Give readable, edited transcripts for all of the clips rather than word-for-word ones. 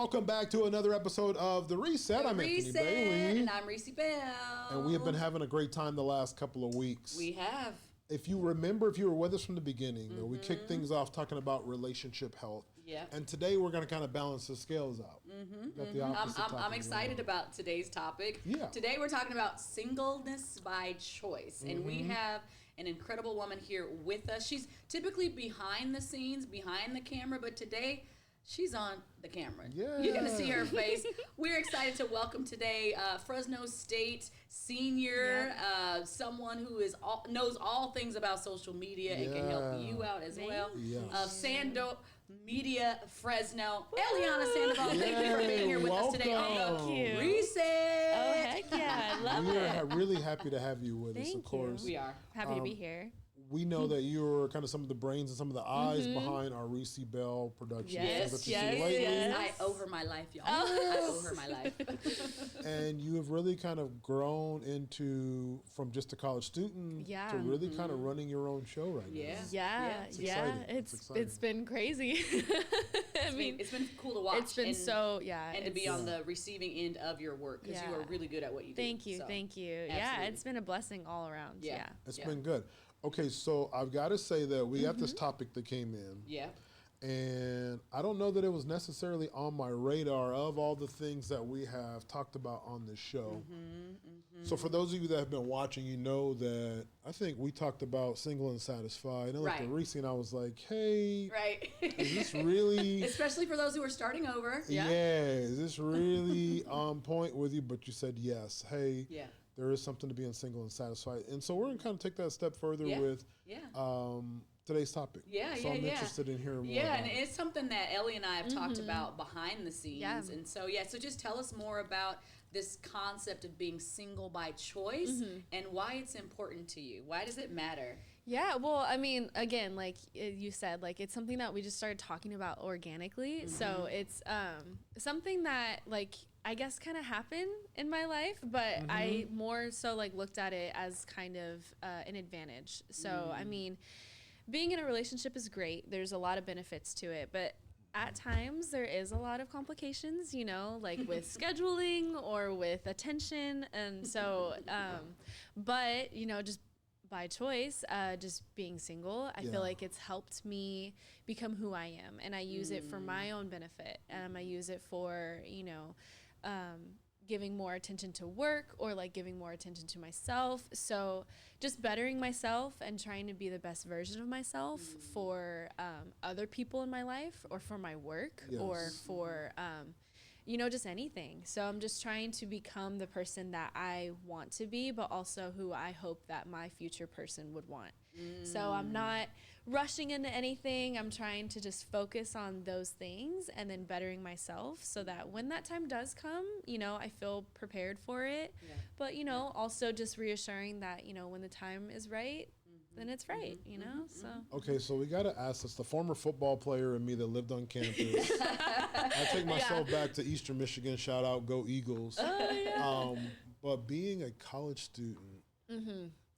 welcome back to another episode of The Reset. I'm Anthony Bailey. And I'm Rici Bell. And we have been having a great time the last couple of weeks. We have. If you remember, if you were with us from the beginning, we kicked things off talking about relationship health. Yeah. And today we're going to kind of balance the scales out. I'm excited about today's topic. Yeah. Today we're talking about singleness by choice. And we have an incredible woman here with us. She's typically behind the scenes, behind the camera, but today she's on the camera. Yeah. You're going to see her face. We're excited to welcome today Fresno State senior, someone who knows all things about social media and can help you out as well. Yes. Of Sandoval Media Fresno, Ellianna Sandoval. Thank you for being here with us today. Thank you. Reset. Oh, heck yeah. I love We it. are really happy to have you with us, Thank of course. We are. Happy to be here. We know that you're kind of some of the brains and some of the eyes behind our Rici Bell production. Yes, I owe her my life, y'all. I owe her my life. And you have really kind of grown into, from just a college student to really kind of running your own show right now. Yeah. It's exciting. It's been crazy. It's been cool to watch. It's been and to be on the receiving end of your work because you are really good at what you do. Thank you. Yeah, it's been a blessing all around. Yeah. It's been good. Okay, so I've got to say that we got this topic that came in. Yeah. And I don't know that it was necessarily on my radar of all the things that we have talked about on this show. So for those of you that have been watching, you know that I think we talked about single and satisfied. And I looked at Rici and I was like, hey, is this really... Especially for those who are starting over. Yeah, is this really on point with you? But you said yes. Hey, there is something to being single and satisfied. And so we're going to kind of take that a step further with today's topic. So I'm interested in hearing more about and it's something that Ellie and I have talked about behind the scenes. And so, so just tell us more about this concept of being single by choice and why it's important to you. Why does it matter? Yeah, well, I mean, again, like you said, like it's something that we just started talking about organically. So it's something that like I guess kind of happened in my life, but I more so like looked at it as kind of an advantage. So, I mean, being in a relationship is great. There's a lot of benefits to it, but at times there is a lot of complications, you know, like with scheduling or with attention. And so, but, you know, just by choice, just being single, I feel like it's helped me become who I am. And I use it for my own benefit. I use it for, you know, giving more attention to work or like giving more attention to myself. So just bettering myself and trying to be the best version of myself for other people in my life or for my work or for, you know, just anything. So I'm just trying to become the person that I want to be, but also who I hope that my future person would want. So I'm not rushing into anything. I'm trying to just focus on those things and then bettering myself so that when that time does come, you know, I feel prepared for it. But, you know, also just reassuring that, you know, when the time is right, then it's right, you know? So Okay, so we got to ask this. The former football player in me that lived on campus. I take myself back to Eastern Michigan. Shout out, go Eagles. But being a college student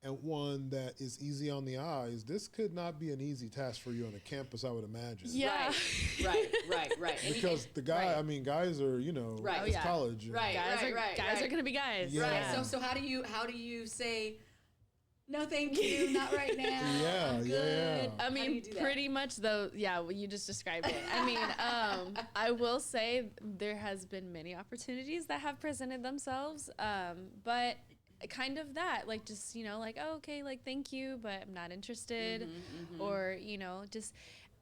and one that is easy on the eyes, this could not be an easy task for you on the campus, I would imagine. Yeah. Right. Because the guy, I mean, guys are, you know, it's college. Guys are going to be guys. Right. So how do you say, no, thank you, not right now. I'm good. I mean, pretty much though, well, you just described it. I mean, I will say there has been many opportunities that have presented themselves, but kind of that, like just, you know, like, oh, okay, like, thank you, but I'm not interested. Or, you know, just,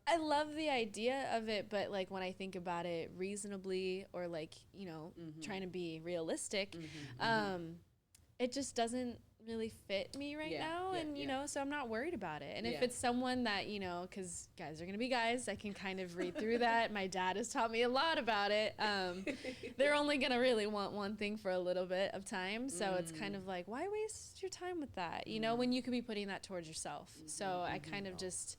I love the idea of it, but like when I think about it reasonably or like, you know, trying to be realistic, it just doesn't really fit me right now. And, you know, so I'm not worried about it. And if it's someone that, you know, because guys are going to be guys, I can kind of read through that. My dad has taught me a lot about it. They're only going to really want one thing for a little bit of time. So it's kind of like, why waste your time with that? You know, when you could be putting that towards yourself. So I kind of just,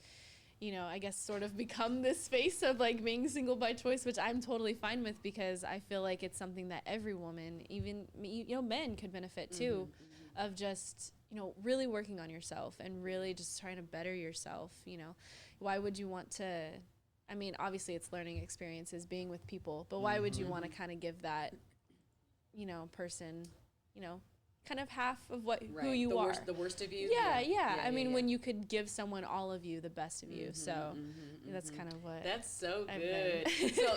you know, I guess sort of become this space of like being single by choice, which I'm totally fine with because I feel like it's something that every woman, even, you know, men could benefit too, of just, you know, really working on yourself and really just trying to better yourself. You know, why would you want to I mean, obviously it's learning experiences, being with people, but why would you want to kind of give that, you know, person, you know, kind of half of who you are. The worst of you. Yeah. I mean, when you could give someone all of you, the best of you. So that's kind of what. That's so good.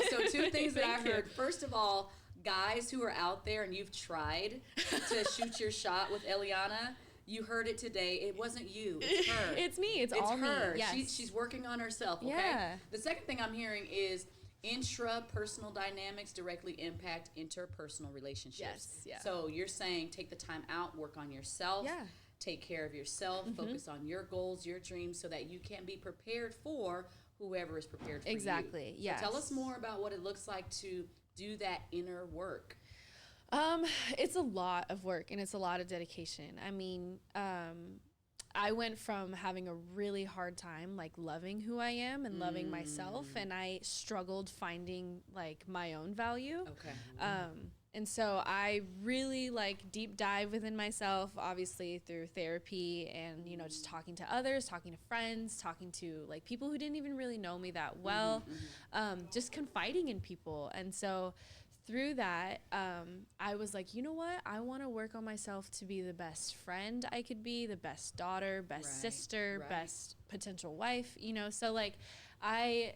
So two things that I heard. First of all, guys who are out there and you've tried to shoot your shot with Ellianna, you heard it today. It wasn't you. It's her. It's me. It's all her. me. Yes. She's working on herself. Okay. Yeah. The second thing I'm hearing is intrapersonal dynamics directly impact interpersonal relationships. Yes. Yeah. So you're saying take the time out, work on yourself. Yeah. Take care of yourself. Focus on your goals, your dreams, so that you can be prepared for whoever is prepared for you. Exactly. Yeah. So tell us more about what it looks like to do that inner work. It's a lot of work and it's a lot of dedication. I mean, I went from having a really hard time, like loving who I am and loving myself, and I struggled finding like my own value. Okay. And so I really like deep dive within myself, obviously through therapy and, you know, just talking to others, talking to friends, talking to like people who didn't even really know me that well, just confiding in people. And so through that, I was like, you know what? I want to work on myself to be the best friend I could be, the best daughter, best sister, best potential wife, you know? So like, I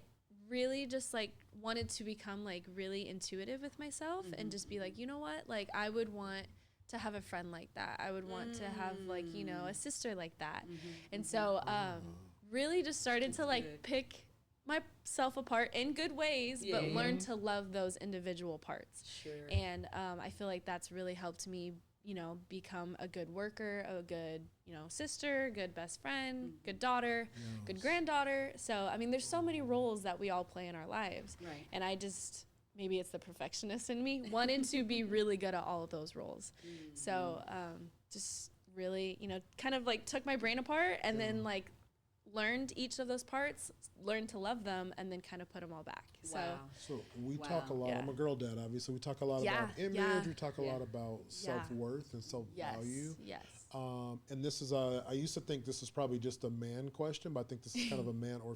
really just like wanted to become like really intuitive with myself and just be like, you know what? Like, I would want to have a friend like that. I would want to have like, you know, a sister like that. And so, really just started to like pick myself apart in good ways, but learn to love those individual parts. Sure. And I feel like that's really helped me, you know, become a good worker, a good, you know, sister, good best friend, good daughter, good granddaughter. So, I mean, there's so many roles that we all play in our lives. Right. And I just, maybe it's the perfectionist in me, wanted to be really good at all of those roles. So, just really, you know, kind of like took my brain apart and then like learned each of those parts, learned to love them, and then kind of put them all back. So we talk a lot. I'm a girl dad, obviously. We talk a lot about image. We talk a lot about self-worth and self-value. Yes. And this is I used to think this is probably just a man question, but I think this is kind of a male or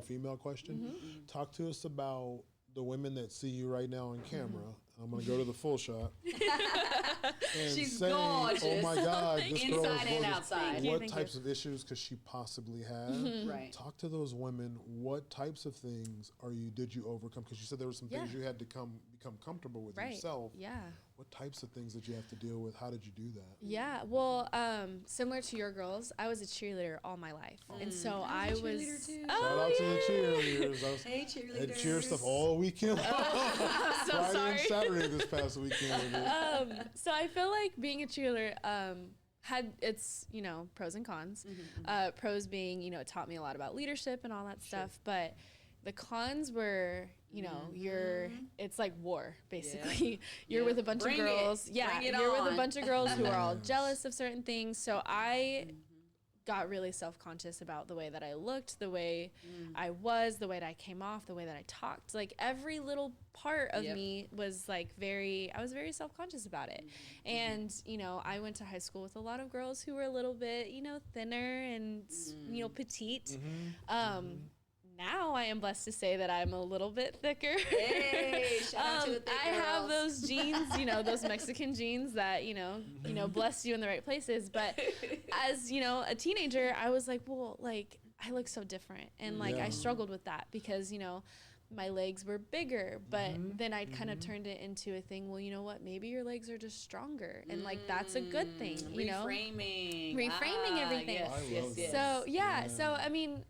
female question. Talk to us about the women that see you right now on camera. I'm going to go to the full shot. And She's saying, gorgeous. oh my God, this girl is Inside and gorgeous. outside. What types of issues could she possibly have? Right. Talk to those women. What types of things did you overcome? Because you said there were some things you had to become comfortable with yourself. Yeah. What types of things did you have to deal with? How did you do that? Yeah, well, similar to your girls, I was a cheerleader all my life. And so I was... Too. Shout out to the cheerleaders. Hey, cheerleaders. Had cheer stuff all weekend. I'm so Friday sorry. and Saturday this past weekend. So I feel like being a cheerleader had its, you know, pros and cons. Pros being, you know, it taught me a lot about leadership and all that stuff. But the cons were, you know, it's like war, basically. You're with a bunch of girls. You're with a bunch of girls who are all jealous of certain things. So I got really self-conscious about the way that I looked, the way I was, the way that I came off, the way that I talked. Like every little part of me was like I was very self-conscious about it. And, you know, I went to high school with a lot of girls who were a little bit, you know, thinner and, you know, petite. Now I am blessed to say that I'm a little bit thicker. Hey, shout out to the thick I have girls. those genes, you know, those Mexican genes that, you know, bless you in the right places. But as, you know, a teenager, I was like, well, like, I look so different. And like, I struggled with that because, you know, my legs were bigger, but then I kind of turned it into a thing. Well, you know what? Maybe your legs are just stronger. And like, that's a good thing, you know? Reframing everything. Yes. So, I mean,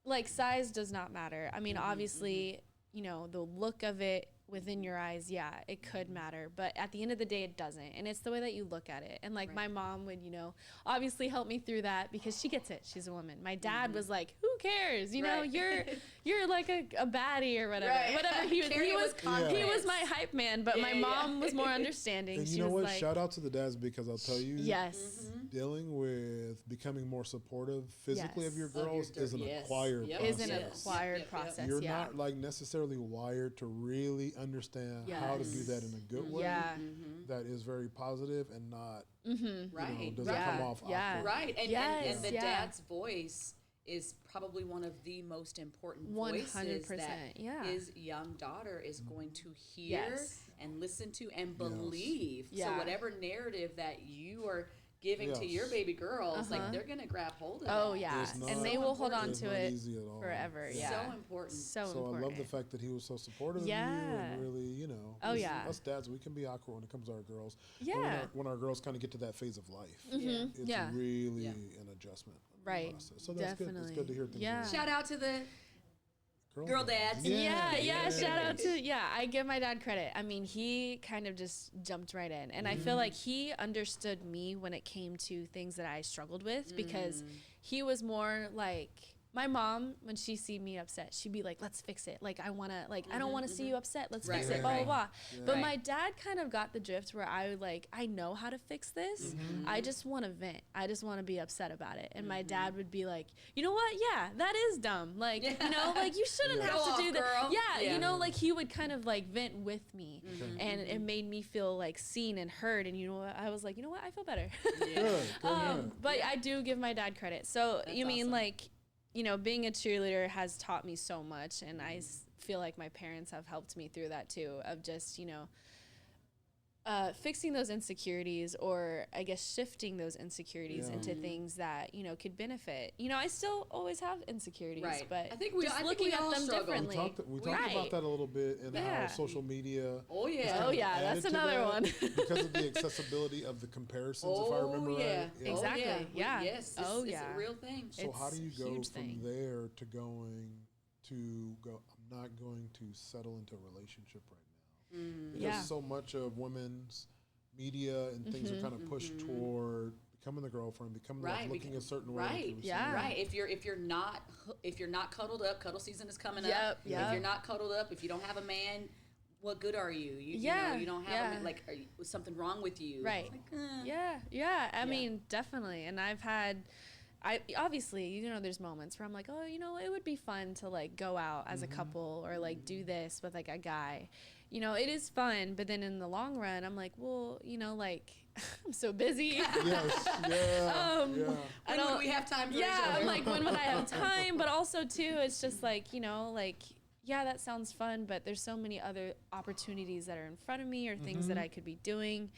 like size does not matter. I mean, obviously, you know, the look of it within your eyes, it could matter. But at the end of the day, it doesn't. And it's the way that you look at it. And like my mom would, you know, obviously help me through that because she gets it. She's a woman. My dad was like, who cares? You know, you're like a baddie or whatever. Whatever he was my hype man, but my mom was more understanding. And you know what? Shout out to the dads because I'll tell you, dealing with becoming more supportive physically of your girls is an acquired process. Is an acquired process. You're not like necessarily wired to really understand how to do that in a good way. That is very positive and not doesn't come off awkward. Right. And the dad's voice is probably one of the most important voices 100%, that his young daughter is going to hear and listen to and believe. So whatever narrative that you are giving to your baby girls, like they're gonna grab hold of it. Oh yeah, and they will hold on to it forever. Yeah, so important. So I love the fact that he was so supportive of you and really, you know. Us dads, we can be awkward when it comes to our girls. Yeah. When our girls kind of get to that phase of life, it's really an adjustment. Right. So that's good. It's good to hear things. Yeah. Shout out to the girl dads. Yeah. Shout out to, I give my dad credit. I mean, he kind of just jumped right in. And I feel like he understood me when it came to things that I struggled with, because he was more like, my mom, when she see me upset, she'd be like, let's fix it. Like, I want to, like, I don't want to see you upset. Let's fix it, blah, blah, blah. Yeah. But my dad kind of got the drift where I know how to fix this. I just want to vent. I just want to be upset about it. And my dad would be like, you know what? Yeah, that is dumb. Like, you know, like, you shouldn't have to do that. Yeah, you know, like, he would kind of, like, vent with me. And it made me feel, like, seen and heard. And, you know what? I was like, you know what? I feel better. But I do give my dad credit. So, that's mean, like, you know, being a cheerleader has taught me so much, and I feel like my parents have helped me through that too, of just, you know, fixing those insecurities, or I guess shifting those insecurities into things that, you know, could benefit. You know, I still always have insecurities, but I think we looking at them differently. We talked about that a little bit in how social media. That's another one. Because of the accessibility of the comparisons, if I remember right. Exactly. Yes. It's a real thing. So how do you go from there to I'm not going to settle into a relationship right now? Because so much of women's media and things are kind of pushed toward becoming the girlfriend, becoming looking a certain way. If you're not cuddled up, cuddle season is coming up. If you're not cuddled up, if you don't have a man, what good are you? You know, you don't have a man, like, is something wrong with you? Right. Like, I mean, definitely. And obviously, you know, there's moments where I'm like, oh, you know, it would be fun to, like, go out as a couple, or, like, do this with, like, a guy. You know, it is fun, but then in the long run, I'm like, well, you know, like, I'm so busy. When would we have time for each other? I'm like, when would I have time? But also, too, it's just like, you know, like, that sounds fun, but there's so many other opportunities that are in front of me, or things that I could be doing,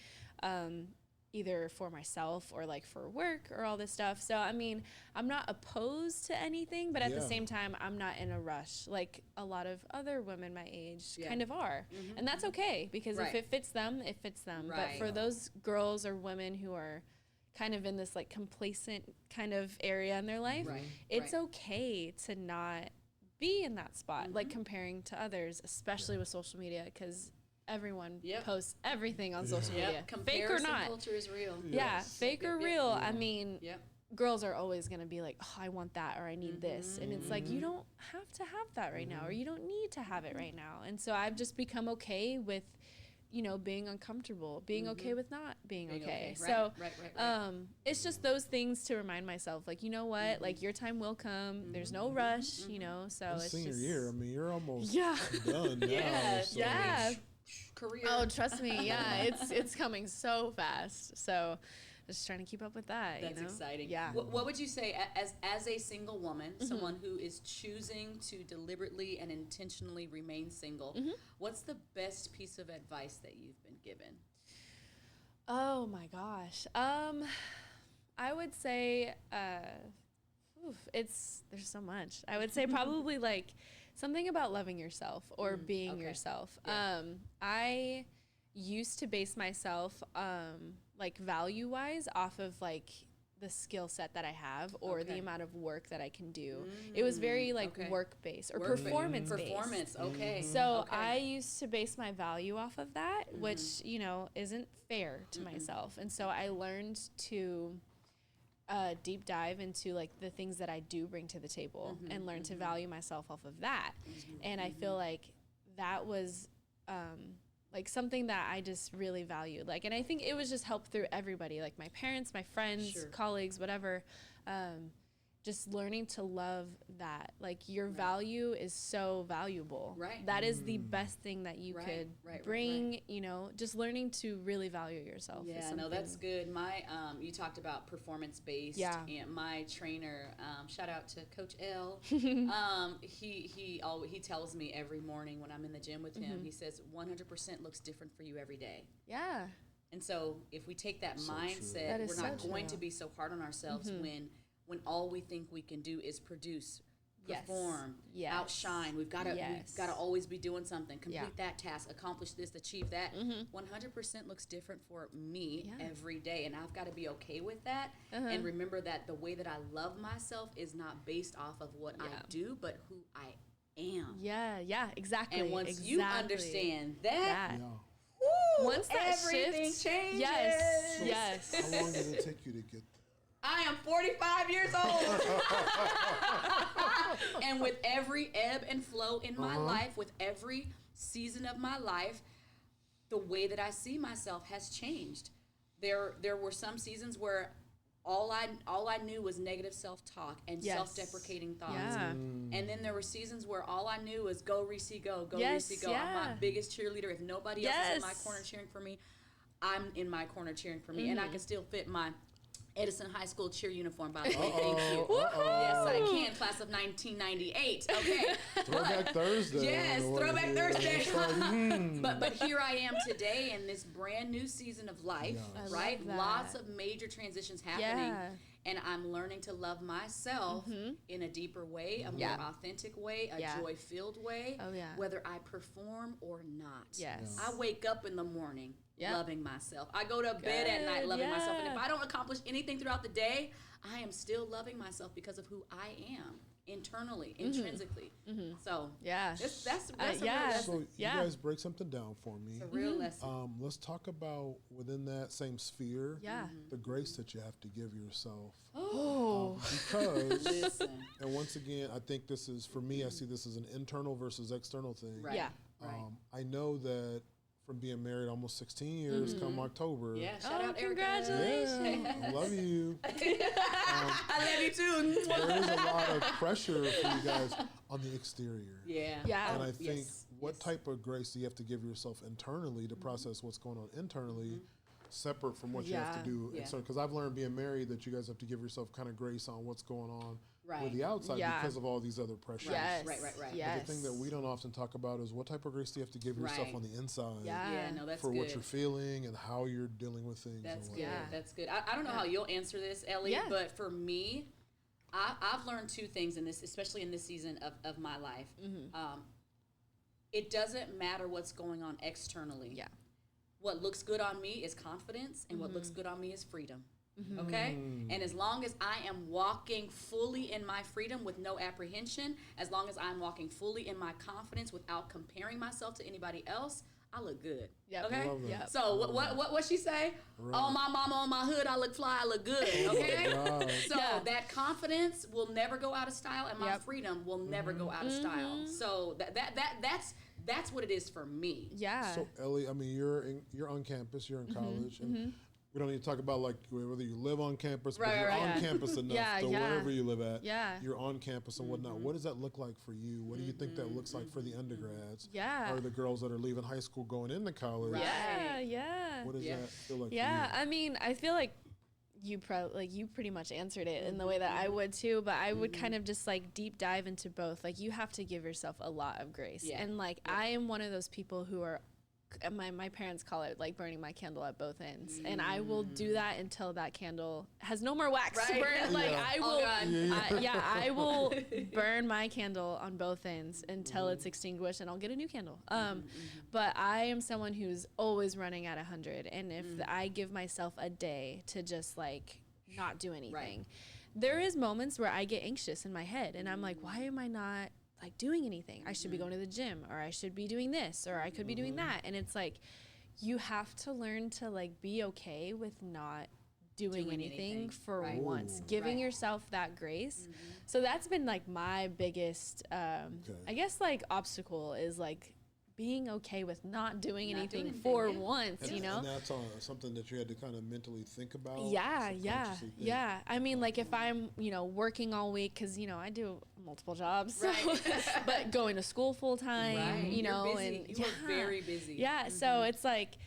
either for myself or, like, for work or all this stuff. So, I mean, I'm not opposed to anything, but at the same time, I'm not in a rush like a lot of other women my age kind of are. And that's okay, because if it fits them, it fits them. But for those girls or women who are kind of in this, like, complacent kind of area in their life, it's okay to not be in that spot, like, comparing to others, especially with social media, because everyone posts everything on social media. Fake or not. Culture is real. Fake or real. I mean, girls are always going to be like, oh, I want that, or I need this. And it's like, you don't have to have that right now, or you don't need to have it right now. And so I've just become okay with, you know, being uncomfortable, being okay with not being okay. So it's just those things to remind myself, like, you know what, like, your time will come. There's no rush, you know. So it's senior just year. I mean, you're almost done now. Career. Oh, trust me. It's coming so fast. So just trying to keep up with that. That's exciting. Yeah. What would you say as a single woman, someone who is choosing to deliberately and intentionally remain single, what's the best piece of advice that you've been given? Oh my gosh. I would say there's so much. I would say probably like something about loving yourself or being yourself. I used to base myself like value-wise off of like the skill set that I have or the amount of work that I can do. It was very like work-based or performance-based. Performance, So I used to base my value off of that, which, you know, isn't fair to myself. And so I learned to deep dive into like the things that I do bring to the table and learn to value myself off of that. And I feel like that was like something that I just really valued. Like, and I think it was just helped through everybody, like my parents, my friends, colleagues, whatever. just learning to love that. Like, your value is so valuable. Right. That is the best thing that you could bring, you know, just learning to really value yourself. Yeah, no, that's good. My, you talked about performance-based. Yeah. And my trainer, shout out to Coach L. He tells me every morning when I'm in the gym with him, he says 100% looks different for you every day. Yeah. And so if we take that mindset, we're not going to be so hard on ourselves when all we think we can do is produce, perform, outshine. We've got to always be doing something, complete that task, accomplish this, achieve that. 100% looks different for me every day, and I've got to be okay with that and remember that the way that I love myself is not based off of what I do, but who I am. Yeah, exactly. And once you understand that, once that everything shifts, changes. Yes. How long did it take you to get there? I am 45 years old. And with every ebb and flow in my life, with every season of my life, the way that I see myself has changed. There were some seasons where all I knew was negative self-talk and self-deprecating thoughts. Yeah. And then there were seasons where all I knew was go Rici, go Yes, Rici, go. I'm my yeah. biggest cheerleader. If nobody else is in my corner cheering for me, I'm in my corner cheering for me. And I can still fit my Edison High School cheer uniform, by the way. Thank you. Yes, I can. Class of 1998. Okay. Throwback Thursday. Yes, Throwback Thursday. But here I am today in this brand new season of life, right? Lots of major transitions happening. Yeah. And I'm learning to love myself in a deeper way, a more authentic way, a joy-filled way, whether I perform or not. Yes. I wake up in the morning loving myself. I go to bed at night loving myself. And if I don't accomplish anything throughout the day, I am still loving myself because of who I am internally, intrinsically. So that's a real lesson. So you guys break something down for me. It's a real lesson. Let's talk about within that same sphere, the grace that you have to give yourself. Because, Listen. and once again, I think this is, for me, I see this as an internal versus external thing. Right. I know that from being married almost 16 years come October. Yeah, shout out Erica. Congratulations. Yeah, I love you. I love you too. There is a lot of pressure for you guys on the exterior. Yeah. And I think what type of grace do you have to give yourself internally to process what's going on internally, separate from what you have to do externally? Because I've learned being married that you guys have to give yourself kind of grace on what's going on with the outside because of all these other pressures. Yes. Right. But the thing that we don't often talk about is what type of grace do you have to give yourself on the inside That's for good. what you're feeling and how you're dealing with things. That's and good. That's good. I don't know how you'll answer this, Ellie, but for me, I've learned two things in this, especially in this season of my life. It doesn't matter what's going on externally. Yeah. What looks good on me is confidence, and what looks good on me is freedom. Okay? And as long as I am walking fully in my freedom with no apprehension, as long as I'm walking fully in my confidence without comparing myself to anybody else, I look good. Yep. Okay? Yep. So what she say? Right. Oh, my mama on my hood, I look fly, I look good. Okay? So that confidence will never go out of style, and my freedom will never go out of style. So that's what it is for me. Yeah. So Ellie, I mean, you're on campus, you're in college, and we don't need to talk about like whether you live on campus, but you're on campus enough to wherever you live at. Yeah. You're on campus and whatnot. What does that look like for you? What do you think that looks like for the undergrads? Yeah. Or the girls that are leaving high school going into college? Yeah. What does that feel like for you? I mean, I feel like you pretty much answered it in the way that I would too, but I would kind of just like deep dive into both. Like, you have to give yourself a lot of grace. And like, I am one of those people who are, my parents call it like burning my candle at both ends, and I will do that until that candle has no more wax to burn. Like I will, I will burn my candle on both ends until it's extinguished, and I'll get a new candle. But I am someone who's always running at 100, and if I give myself a day to just like not do anything, there is moments where I get anxious in my head, and I'm like, why am I not like doing anything? I should be going to the gym, or I should be doing this, or I could be doing that. And it's like, you have to learn to like be okay with not doing anything for once, giving yourself that grace. So that's been like my biggest, I guess like obstacle is like being okay with not doing anything for once, and, you know? And that's something that you had to kind of mentally think about. Yeah. I mean, like if I'm, working all week, because, I do multiple jobs, so, but going to school full time, You're busy. and you are very busy. Yeah. So it's like,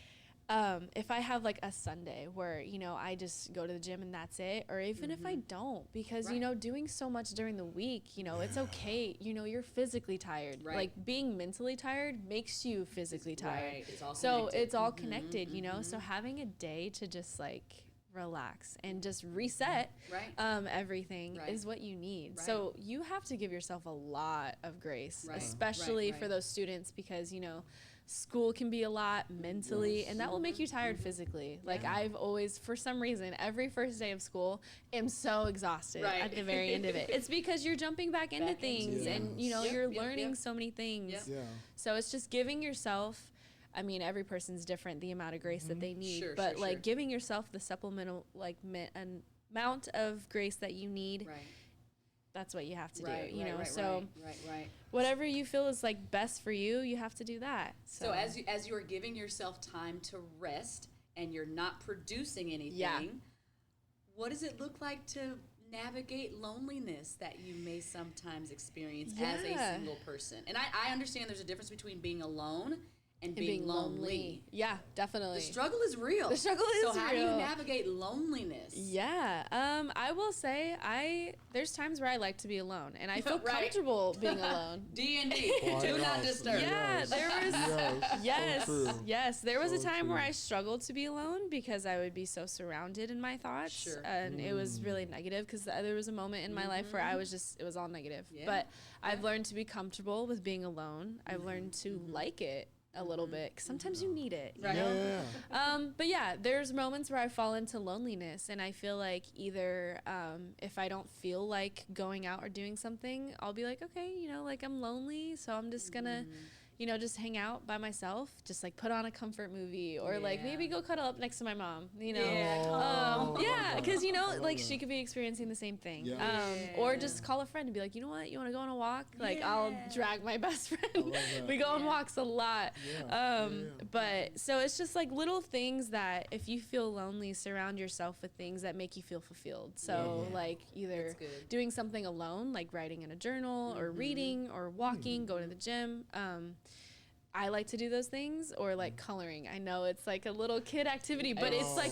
if I have like a Sunday where, I just go to the gym and that's it, or even if I don't, because, doing so much during the week, it's okay. You're physically tired. Like being mentally tired makes you physically tired. It's all so connected. it's all connected, so having a day to just like relax and just reset everything is what you need. So you have to give yourself a lot of grace, especially for those students, because, school can be a lot mentally, and that will make you tired physically. Like I've always, for some reason, every first day of school, am so exhausted at the very end of it. It's because you're jumping back into things, and you're learning so many things. So it's just giving yourself. I mean, every person's different, the amount of grace that they need, but giving yourself the supplemental amount of grace that you need. That's what you have to do, whatever you feel is like best for you, you have to do that. So as you are giving yourself time to rest and you're not producing anything, what does it look like to navigate loneliness that you may sometimes experience as a single person? And I understand there's a difference between being alone and being lonely. Yeah, definitely. The struggle is real. So how do you navigate loneliness? Yeah, I will say there's times where I like to be alone, and I feel comfortable being alone. D&D, do not disturb. Yeah, there was there was a time where I struggled to be alone because I would be so surrounded in my thoughts, and it was really negative because there was a moment in my life where it was all negative. But I've learned to be comfortable with being alone. I've learned to like it a little bit, 'cause sometimes you need it, you know? But yeah, there's moments where I fall into loneliness, and I feel like either if I don't feel like going out or doing something, I'll be like, okay, like I'm lonely, so I'm just gonna just hang out by myself, just like put on a comfort movie, or like maybe go cuddle up next to my mom, because like she could be experiencing the same thing. Or just call a friend and be like, you know what, you want to go on a walk? Like I'll drag my best friend. We go on walks a lot. But so it's just like little things that if you feel lonely, surround yourself with things that make you feel fulfilled. So like either doing something alone, like writing in a journal, or reading, or walking, going to the gym. I like to do those things, or like coloring. I know it's like a little kid activity, but it's like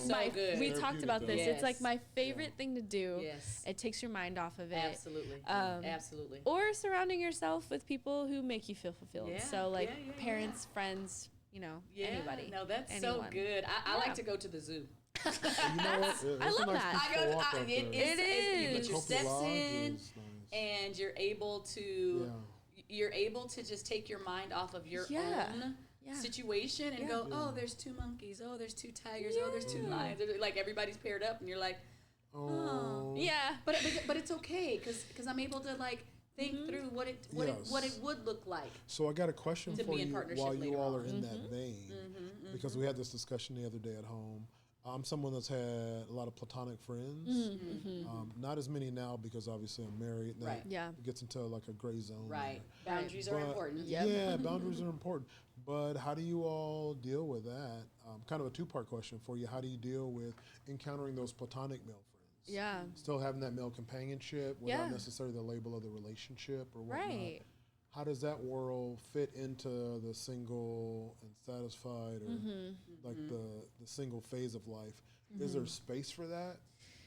we talked about this. It's like my favorite thing to do. It takes your mind off of it. Absolutely. Or surrounding yourself with people who make you feel fulfilled. So like parents, friends, anybody. No, that's so good. I like to go to the zoo. I love that. It is. You get your steps in, and you're able to. You're able to just take your mind off of your own situation and go, oh, there's 2 monkeys, oh, there's 2 tigers, oh, there's 2 lions. Like everybody's paired up, and you're like, oh. Yeah. But it's okay because I'm able to like think through what it would look like. So I got a question for you while you all are in that vein, because we had this discussion the other day at home. I'm someone that's had a lot of platonic friends. Not as many now because obviously I'm married. That gets into like a gray zone. Boundaries are important. Yeah, boundaries are important. But how do you all deal with that? Kind of a 2-part question for you. How do you deal with encountering those platonic male friends? Still having that male companionship without necessarily the label of the relationship or whatnot. How does that world fit into the single and satisfied, or like the single phase of life? Is there space for that?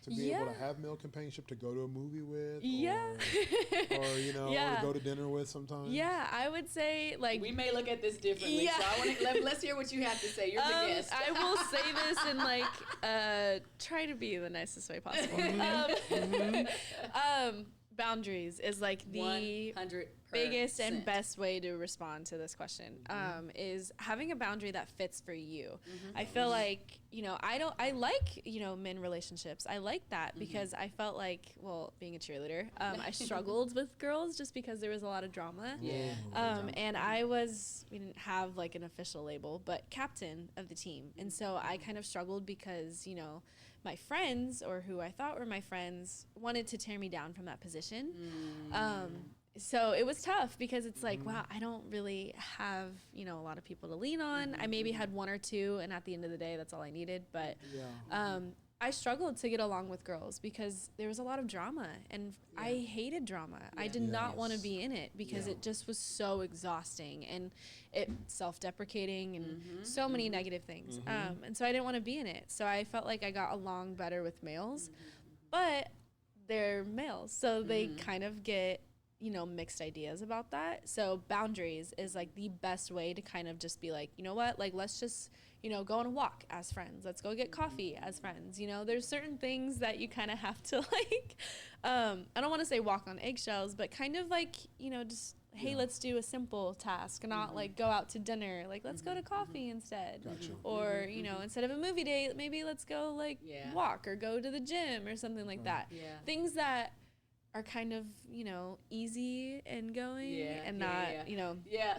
To be able to have male companionship, to go to a movie with, or or go to dinner with sometimes? Yeah, I would say like we may look at this differently. So I want to let's hear what you have to say. You're the guest. I will say this in like try to be the nicest way possible. Boundaries is like the 100% biggest and best way to respond to this question. Is having a boundary that fits for you. I feel like I like men relationships. I like that because I felt like, well, being a cheerleader, I struggled with girls just because there was a lot of drama. And we didn't have like an official label, but captain of the team, and so I kind of struggled because my friends, or who I thought were my friends, wanted to tear me down from that position. so it was tough because it's like, wow, I don't really have, you know, a lot of people to lean on. I maybe had one or two, and at the end of the day, that's all I needed. But I struggled to get along with girls because there was a lot of drama, and I hated drama. I did not want to be in it because it just was so exhausting, and it self-deprecating and so many negative things. And so I didn't want to be in it. So I felt like I got along better with males, but they're males, so they kind of get, you know, mixed ideas about that. So boundaries is like the best way to kind of just be like, you know what, like, let's just, you know, go on a walk as friends. Let's go get coffee as friends. You know, there's certain things that you kind of have to like, I don't want to say walk on eggshells, but kind of like, you know, just, hey, let's do a simple task, not like go out to dinner. Like, let's go to coffee instead. Gotcha. Or, you know, instead of a movie date, maybe let's go like walk or go to the gym or something like that. Things that are kind of, you know, easy and going and not, you know.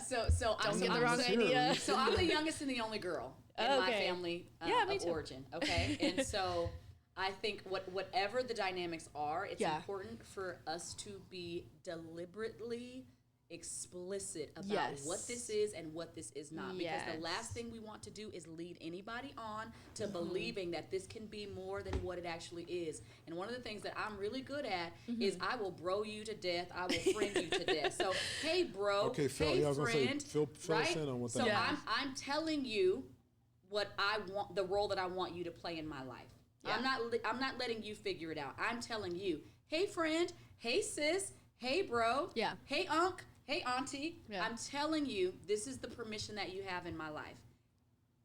So don't get the wrong idea. So I'm the youngest and the only girl in my family of origin. Okay. And so I think whatever the dynamics are, it's important for us to be deliberately explicit about what this is and what this is not, because the last thing we want to do is lead anybody on to believing that this can be more than what it actually is. And one of the things that I'm really good at is I will bro you to death, I will friend you to death. So hey bro, hey friend, fill us in on what that so means. I'm telling you what I want, the role that I want you to play in my life. I'm not letting you figure it out. I'm telling you, hey friend, hey sis, hey bro, hey unc, hey auntie, I'm telling you, this is the permission that you have in my life.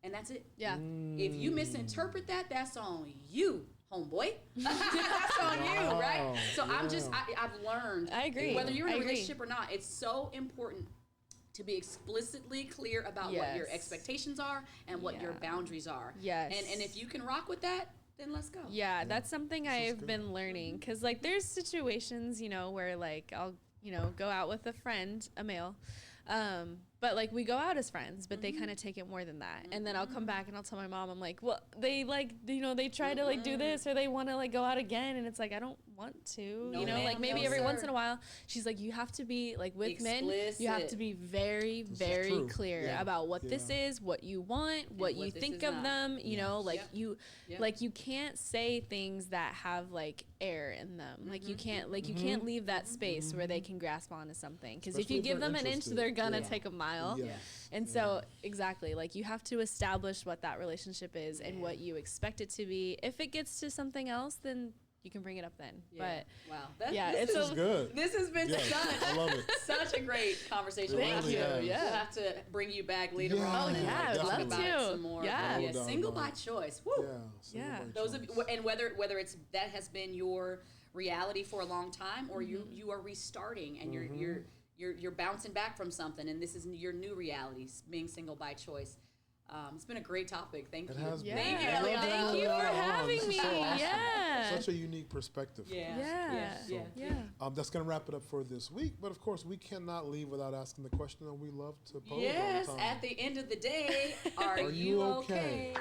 And that's it. If you misinterpret that, that's on you, homeboy. That's on you, right? So I've learned. I agree. Whether you're in a relationship or not, it's so important to be explicitly clear about what your expectations are and what your boundaries are. And if you can rock with that, then let's go. That's something I've been learning, because like there's situations, you know, where like I'll, you know, go out with a friend, a male, but like we go out as friends, but they kind of take it more than that. And then I'll come back and I'll tell my mom, I'm like, well, they like, you know, they try to like do this, or they want to like go out again, and it's like, I don't want to, you know, like maybe every once in a while. She's like, you have to be like with men, you have to be very, very clear about what this is, what you want, what you think of them, you know, like you can't say things that have like air in them. Like you can't leave that space where they can grasp onto something, because if you give them an inch, they're gonna take a mile. And so exactly, like you have to establish what that relationship is and what you expect it to be. If it gets to something else, then you can bring it up then. But this is good. This has been I love it. such a great conversation. Thank you. We'll have to bring you back later on. I'd love to. Some more. No Single by choice. Woo. Those of you, and whether it's that has been your reality for a long time, or you are restarting and you're bouncing back from something, and this is your new reality, being single by choice. It's been a great topic. Thank you. Has been. Thank you, Ellianna. Thank you for having me. So awesome. Such a unique perspective. That's going to wrap it up for this week. But of course, we cannot leave without asking the question that we love to pose all the time. At the end of the day, are you okay?